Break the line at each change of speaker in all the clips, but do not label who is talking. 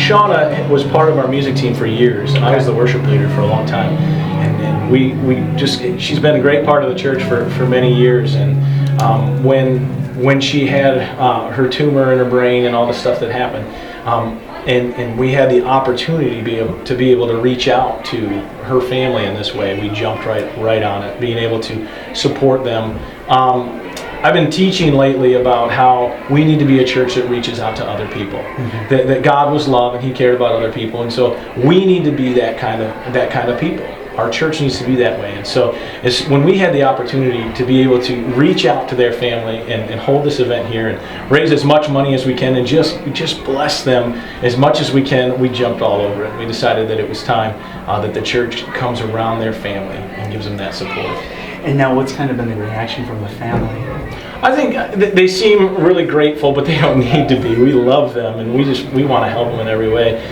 Shauna was part of our music team for years, and I was the worship leader for a long time. And she's been a great part of the church for many years. And when she had her tumor in her brain and all the stuff that happened, and we had the opportunity to be able to reach out to her family in this way, we jumped right on it, being able to support them. I've been teaching lately about how we need to be a church that reaches out to other people. Mm-hmm. That God was love and He cared about other people, and so we need to be that kind of people. Our church needs to be that way. And so when we had the opportunity to be able to reach out to their family and hold this event here and raise as much money as we can and just bless them as much as we can, we jumped all over it. We decided that it was time that the church comes around their family and gives them that support.
And now what's kind of been the reaction from the family?
I think they seem really grateful, but they don't need to be. We love them, and we want to help them in every way.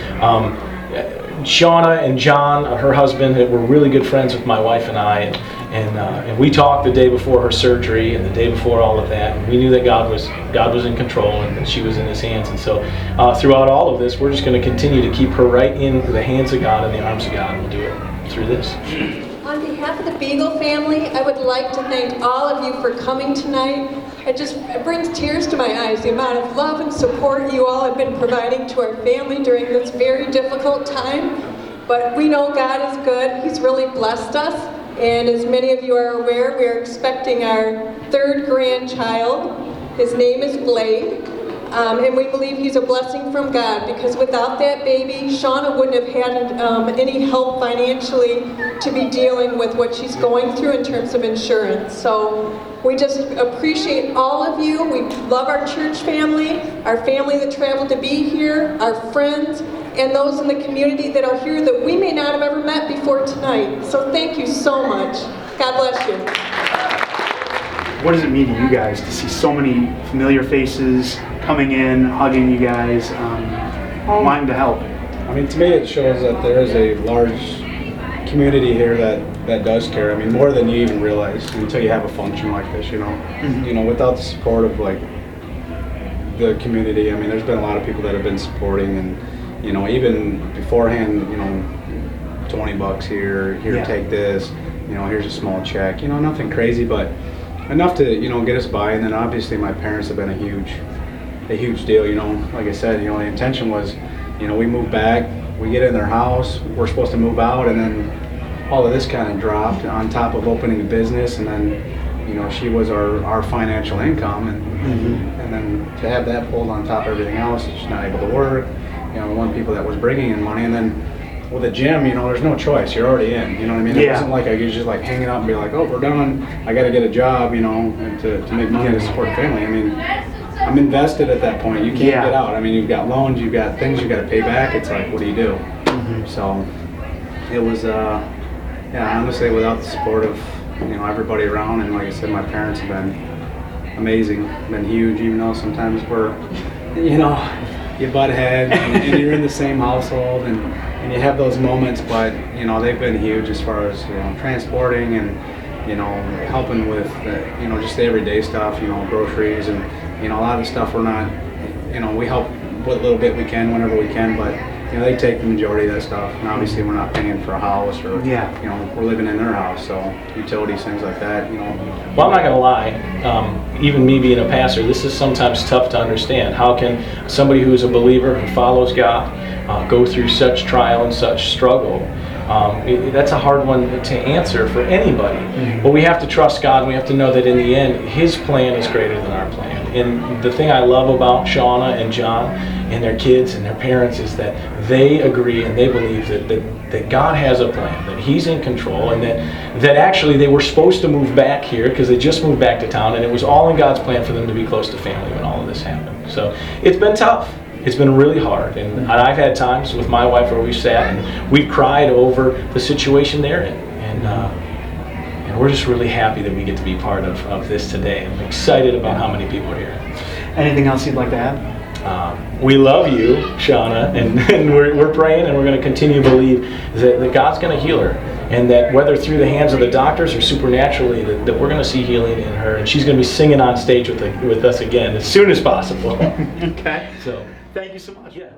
Shauna and John, her husband, were really good friends with my wife and I, and we talked the day before her surgery and the day before all of that, and we knew that God was in control and that she was in His hands. And so throughout all of this, we're just going to continue to keep her right in the hands of God and the arms of God, and we'll do it through this.
On behalf of the Beagle family, I would like to thank all of you for coming tonight. It brings tears to my eyes, the amount of love and support you all have been providing to our family during this very difficult time. But we know God is good. He's really blessed us. And as many of you are aware, we are expecting our third grandchild. His name is Blade. And we believe he's a blessing from God, because without that baby, Shauna wouldn't have had any help financially to be dealing with what she's going through in terms of insurance. So we just appreciate all of you. We love our church family, our family that traveled to be here, our friends, and those in the community that are here that we may not have ever met before tonight. So thank you so much. God bless you.
What does it mean to you guys to see so many familiar faces coming in, hugging you guys, wanting to help?
I mean, to me it shows that there is a large community here that does care. I mean, more than you even realize until you have a function like this, you know. Mm-hmm. You know, without the support of like the community, I mean, there's been a lot of people that have been supporting, and you know, even beforehand, you know, $20 here, yeah. Take this, you know, here's a small check, you know, nothing crazy, but enough to, you know, get us by. And then obviously my parents have been a huge deal, you know. Like I said, you know, the intention was, you know, we move back, we get in their house, we're supposed to move out, and then all of this kind of dropped on top of opening a business. And then, you know, she was our financial income, and mm-hmm. and then to have that pulled on top of everything else, she's not able to work, you know, one people that was bringing in money. And then with a gym, you know, there's no choice. You're already in. You know what I mean? It wasn't like I was just like hanging out and be like, oh, we're done. I got to get a job, you know, and to make money to support the family. I mean, I'm invested at that point. You can't get out. I mean, you've got loans, you've got things you got to pay back. It's like, what do you do? Mm-hmm. So it was, yeah, honestly, without the support of, you know, everybody around, and like I said, my parents have been amazing, been huge, even though sometimes we're, you know, you butt heads and you're in the same household and you have those moments, but you know, they've been huge as far as, you know, transporting and, you know, helping with you know, just the everyday stuff, you know, groceries, and you know, a lot of the stuff we're not, you know, we help with a little bit we can whenever we can, but you know, they take the majority of that stuff, and obviously we're not paying for a house, or you know, we're living in their house, so utilities, things like that, you know.
Well, I'm not gonna lie, even me being a pastor, this is sometimes tough to understand. How can somebody who is a believer, who follows God, go through such trial and such struggle? That's a hard one to answer for anybody. Mm-hmm. But we have to trust God, and we have to know that in the end, His plan is greater than our plan. And the thing I love about Shauna and John and their kids and their parents is that they agree and they believe that God has a plan, that He's in control, and that actually they were supposed to move back here because they just moved back to town, and it was all in God's plan for them to be close to family when all of this happened. So it's been tough. It's been really hard, and I've had times with my wife where we've sat and we've cried over the situation they're in, and we're just really happy that we get to be part of this today. I'm excited about how many people are here.
Anything else you'd like to add?
We love you, Shauna, and we're praying, and we're going to continue to believe that God's going to heal her, and that whether through the hands of the doctors or supernaturally, that we're going to see healing in her, and she's going to be singing on stage with us again as soon as possible.
Okay.
So.
Thank you so much.
Yeah.